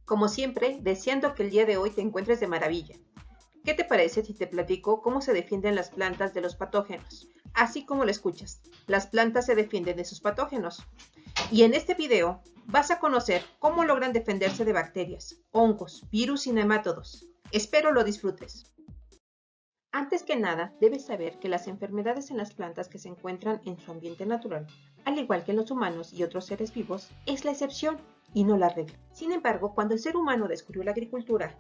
Como siempre, deseando que el día de hoy te encuentres de maravilla. ¿Qué te parece si te platico cómo se defienden las plantas de los patógenos? Así como lo escuchas, las plantas se defienden de sus patógenos. Y en este video vas a conocer cómo logran defenderse de bacterias, hongos, virus y nemátodos. Espero lo disfrutes. Antes que nada, debes saber que las enfermedades en las plantas que se encuentran en su ambiente natural, al igual que en los humanos y otros seres vivos, es la excepción y no la regla. Sin embargo, cuando el ser humano descubrió la agricultura,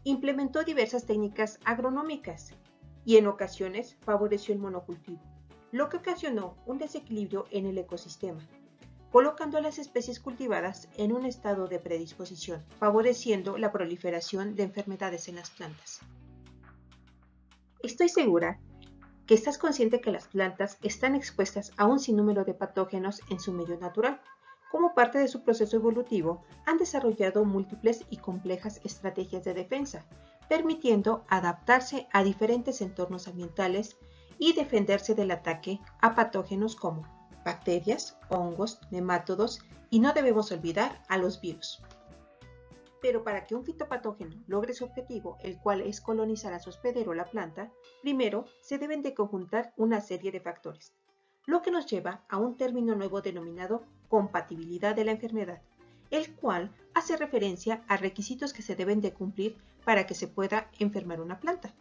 implementó diversas técnicas agronómicas y en ocasiones favoreció el monocultivo, lo que ocasionó un desequilibrio en el ecosistema, colocando a las especies cultivadas en un estado de predisposición, favoreciendo la proliferación de enfermedades en las plantas. Estoy segura que estás consciente que las plantas están expuestas a un sinnúmero de patógenos en su medio natural. Como parte de su proceso evolutivo, han desarrollado múltiples y complejas estrategias de defensa, permitiendo adaptarse a diferentes entornos ambientales y defenderse del ataque a patógenos como bacterias, hongos, nemátodos y no debemos olvidar a los virus. Pero para que un fitopatógeno logre su objetivo, el cual es colonizar a su hospedero, la planta, primero se deben de conjuntar una serie de factores, lo que nos lleva a un término nuevo denominado compatibilidad de la enfermedad, el cual hace referencia a requisitos que se deben de cumplir para que se pueda enfermar una planta.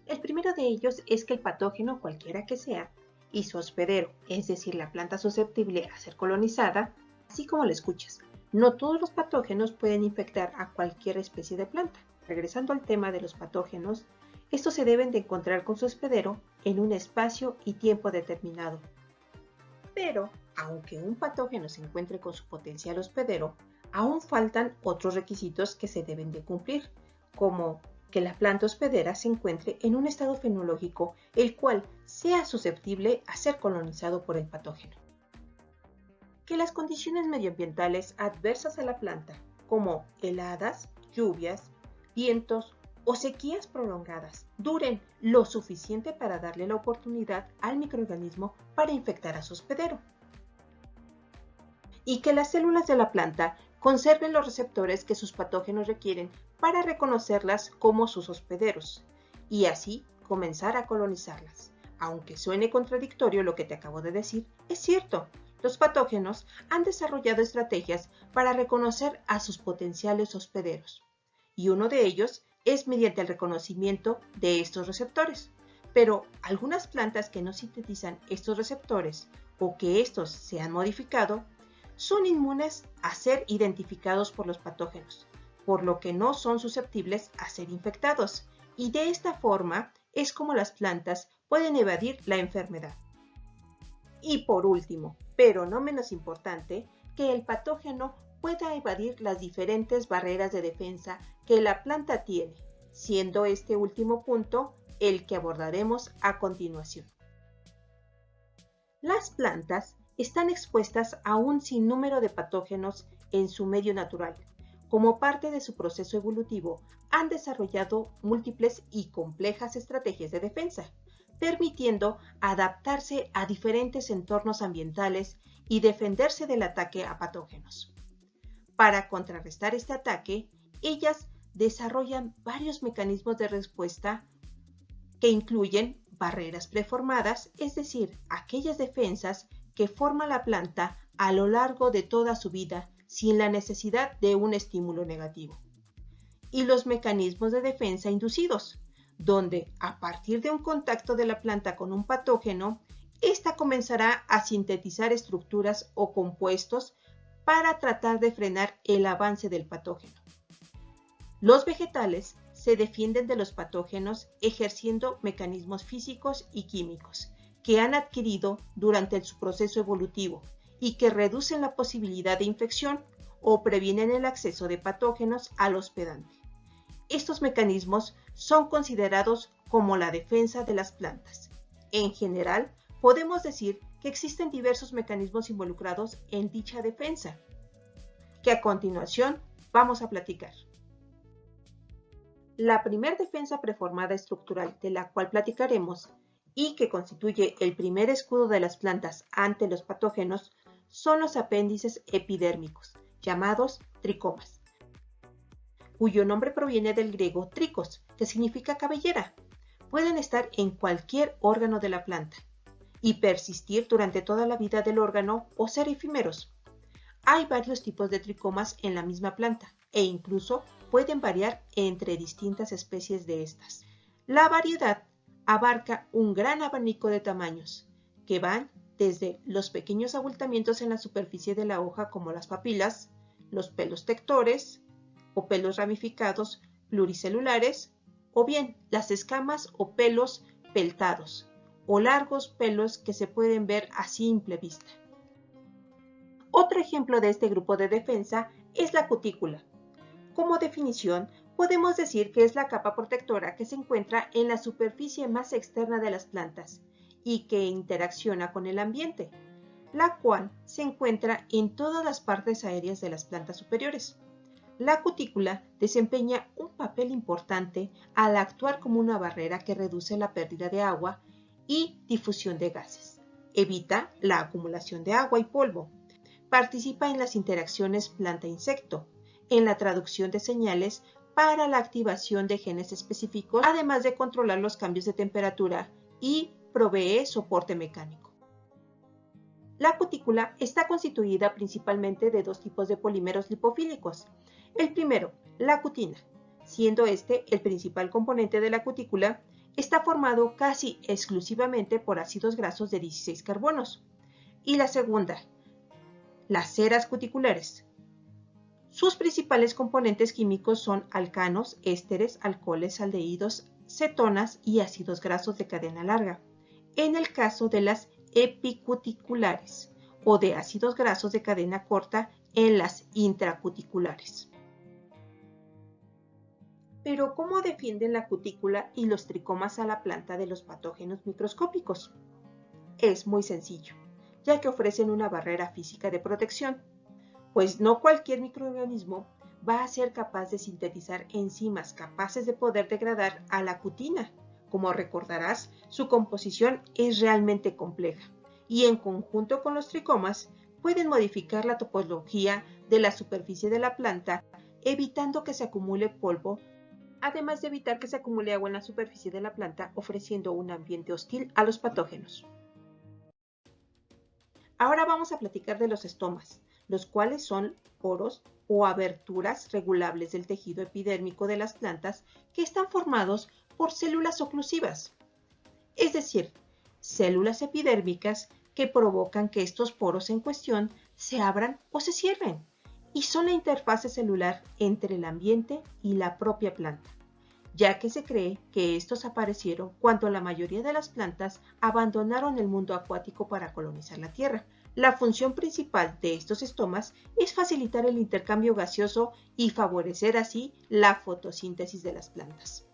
El primero de ellos es que el patógeno, cualquiera que sea, y su hospedero, es decir, la planta susceptible a ser colonizada, así como lo escuchas, no todos los patógenos pueden infectar a cualquier especie de planta. Regresando al tema de los patógenos, estos se deben de encontrar con su hospedero en un espacio y tiempo determinado. Pero, aunque un patógeno se encuentre con su potencial hospedero, aún faltan otros requisitos que se deben de cumplir, como que la planta hospedera se encuentre en un estado fenológico el cual sea susceptible a ser colonizado por el patógeno. Que las condiciones medioambientales adversas a la planta, como heladas, lluvias, vientos o sequías prolongadas, duren lo suficiente para darle la oportunidad al microorganismo para infectar a su hospedero. Y que las células de la planta conserven los receptores que sus patógenos requieren para reconocerlas como sus hospederos, y así comenzar a colonizarlas. Aunque suene contradictorio lo que te acabo de decir, es cierto. Los patógenos han desarrollado estrategias para reconocer a sus potenciales hospederos, y uno de ellos es mediante el reconocimiento de estos receptores. Pero algunas plantas que no sintetizan estos receptores o que estos se han modificado son inmunes a ser identificados por los patógenos, por lo que no son susceptibles a ser infectados, y de esta forma es como las plantas pueden evadir la enfermedad. Y por último, pero no menos importante, que el patógeno pueda evadir las diferentes barreras de defensa que la planta tiene, siendo este último punto el que abordaremos a continuación. Las plantas están expuestas a un sinnúmero de patógenos en su medio natural. Como parte de su proceso evolutivo, han desarrollado múltiples y complejas estrategias de defensa, permitiendo adaptarse a diferentes entornos ambientales y defenderse del ataque a patógenos. Para contrarrestar este ataque, ellas desarrollan varios mecanismos de respuesta que incluyen barreras preformadas, es decir, aquellas defensas que forma la planta a lo largo de toda su vida sin la necesidad de un estímulo negativo. Y los mecanismos de defensa inducidos, donde a partir de un contacto de la planta con un patógeno, ésta comenzará a sintetizar estructuras o compuestos para tratar de frenar el avance del patógeno. Los vegetales se defienden de los patógenos ejerciendo mecanismos físicos y químicos que han adquirido durante su proceso evolutivo y que reducen la posibilidad de infección o previenen el acceso de patógenos al hospedante. Estos mecanismos son considerados como la defensa de las plantas. En general, podemos decir que existen diversos mecanismos involucrados en dicha defensa, que a continuación vamos a platicar. La primera defensa preformada estructural de la cual platicaremos y que constituye el primer escudo de las plantas ante los patógenos son los apéndices epidérmicos, llamados tricomas, cuyo nombre proviene del griego tricos, que significa cabellera. Pueden estar en cualquier órgano de la planta y persistir durante toda la vida del órgano o ser efímeros. Hay varios tipos de tricomas en la misma planta e incluso pueden variar entre distintas especies de estas. La variedad abarca un gran abanico de tamaños, que van desde los pequeños abultamientos en la superficie de la hoja como las papilas, los pelos tectores o pelos ramificados pluricelulares, o bien las escamas o pelos peltados, o largos pelos que se pueden ver a simple vista. Otro ejemplo de este grupo de defensa es la cutícula. Como definición, podemos decir que es la capa protectora que se encuentra en la superficie más externa de las plantas y que interacciona con el ambiente, la cual se encuentra en todas las partes aéreas de las plantas superiores. La cutícula desempeña un papel importante al actuar como una barrera que reduce la pérdida de agua y difusión de gases. Evita la acumulación de agua y polvo. Participa en las interacciones planta-insecto, en la traducción de señales para la activación de genes específicos, además de controlar los cambios de temperatura y provee soporte mecánico. La cutícula está constituida principalmente de dos tipos de polímeros lipofílicos. El primero, la cutina, siendo este el principal componente de la cutícula, está formado casi exclusivamente por ácidos grasos de 16 carbonos. Y la segunda, las ceras cuticulares. Sus principales componentes químicos son alcanos, ésteres, alcoholes, aldehídos, cetonas y ácidos grasos de cadena larga. En el caso de las epicuticulares o de ácidos grasos de cadena corta en las intracuticulares. Pero, ¿cómo defienden la cutícula y los tricomas a la planta de los patógenos microscópicos? Es muy sencillo, ya que ofrecen una barrera física de protección, pues no cualquier microorganismo va a ser capaz de sintetizar enzimas capaces de poder degradar a la cutina. Como recordarás, su composición es realmente compleja y en conjunto con los tricomas pueden modificar la topología de la superficie de la planta, evitando que se acumule polvo, además de evitar que se acumule agua en la superficie de la planta, ofreciendo un ambiente hostil a los patógenos. Ahora vamos a platicar de los estomas, los cuales son poros o aberturas regulables del tejido epidérmico de las plantas que están formados por células oclusivas, es decir, células epidérmicas que provocan que estos poros en cuestión se abran o se cierren y son la interfase celular entre el ambiente y la propia planta, ya que se cree que estos aparecieron cuando la mayoría de las plantas abandonaron el mundo acuático para colonizar la Tierra. La función principal de estos estomas es facilitar el intercambio gaseoso y favorecer así la fotosíntesis de las plantas.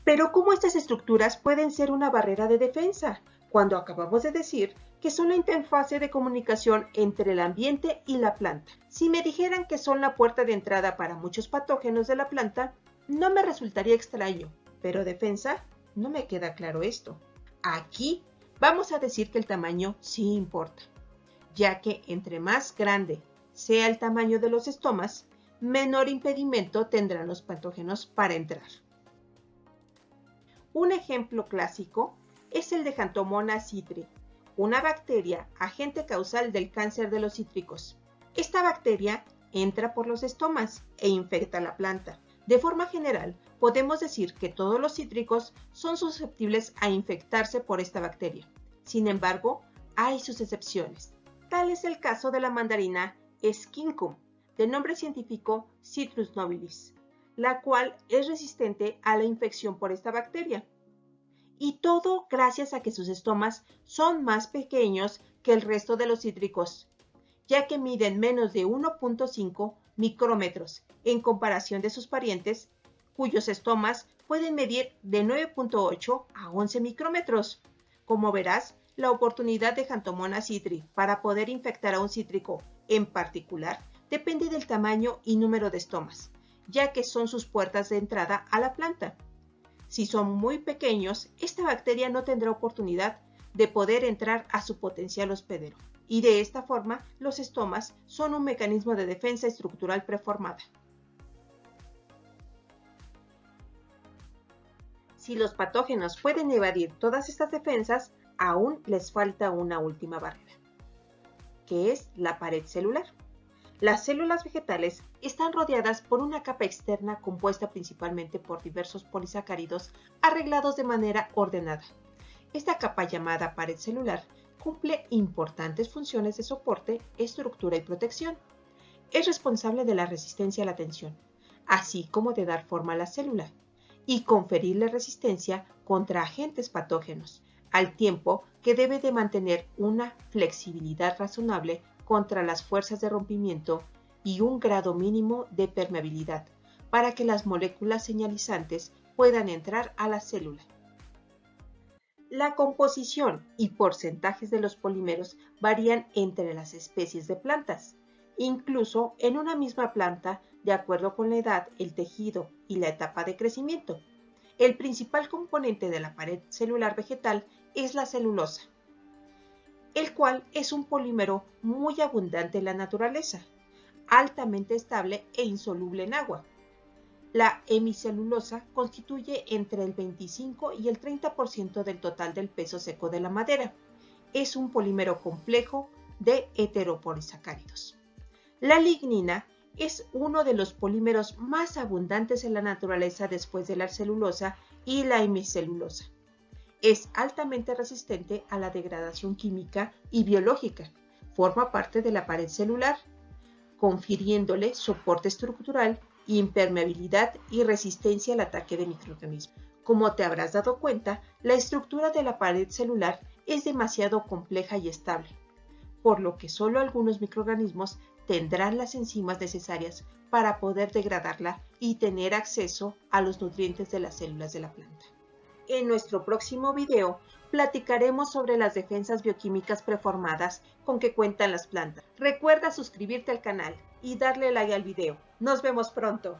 Pero ¿cómo estas estructuras pueden ser una barrera de defensa, cuando acabamos de decir que son la interfase de comunicación entre el ambiente y la planta? Si me dijeran que son la puerta de entrada para muchos patógenos de la planta, no me resultaría extraño, pero defensa, no me queda claro esto. Aquí vamos a decir que el tamaño sí importa, ya que entre más grande sea el tamaño de los estomas, menor impedimento tendrán los patógenos para entrar. Un ejemplo clásico es el de Xanthomonas citri, una bacteria agente causal del cáncer de los cítricos. Esta bacteria entra por los estomas e infecta la planta. De forma general, podemos decir que todos los cítricos son susceptibles a infectarse por esta bacteria. Sin embargo, hay sus excepciones. Tal es el caso de la mandarina Scincum, de nombre científico Citrus nobilis, la cual es resistente a la infección por esta bacteria. Y todo gracias a que sus estomas son más pequeños que el resto de los cítricos, ya que miden menos de 1.5 micrómetros en comparación de sus parientes, cuyos estomas pueden medir de 9.8 a 11 micrómetros. Como verás, la oportunidad de Xanthomonas citri para poder infectar a un cítrico en particular depende del tamaño y número de estomas, ya que son sus puertas de entrada a la planta. Si son muy pequeños, esta bacteria no tendrá oportunidad de poder entrar a su potencial hospedero. y de esta forma los estomas son un mecanismo de defensa estructural preformada. Si los patógenos pueden evadir todas estas defensas, aún les falta una última barrera, que es la pared celular. Las células vegetales están rodeadas por una capa externa compuesta principalmente por diversos polisacáridos arreglados de manera ordenada. Esta capa llamada pared celular cumple importantes funciones de soporte, estructura y protección. Es responsable de la resistencia a la tensión, así como de dar forma a la célula y conferirle resistencia contra agentes patógenos, al tiempo que debe de mantener una flexibilidad razonable contra las fuerzas de rompimiento y un grado mínimo de permeabilidad para que las moléculas señalizantes puedan entrar a la célula. La composición y porcentajes de los polímeros varían entre las especies de plantas. Incluso en una misma planta, de acuerdo con la edad, el tejido y la etapa de crecimiento. El principal componente de la pared celular vegetal es la celulosa, el cual es un polímero muy abundante en la naturaleza, altamente estable e insoluble en agua. La hemicelulosa constituye entre el 25 y el 30% del total del peso seco de la madera. Es un polímero complejo de heteropolisacáridos. La lignina es uno de los polímeros más abundantes en la naturaleza después de la celulosa y la hemicelulosa. Es altamente resistente a la degradación química y biológica. Forma parte de la pared celular, confiriéndole soporte estructural, impermeabilidad y resistencia al ataque de microorganismos. Como te habrás dado cuenta, la estructura de la pared celular es demasiado compleja y estable, por lo que solo algunos microorganismos tendrán las enzimas necesarias para poder degradarla y tener acceso a los nutrientes de las células de la planta. En nuestro próximo video platicaremos sobre las defensas bioquímicas preformadas con que cuentan las plantas. Recuerda suscribirte al canal y darle like al video. Nos vemos pronto.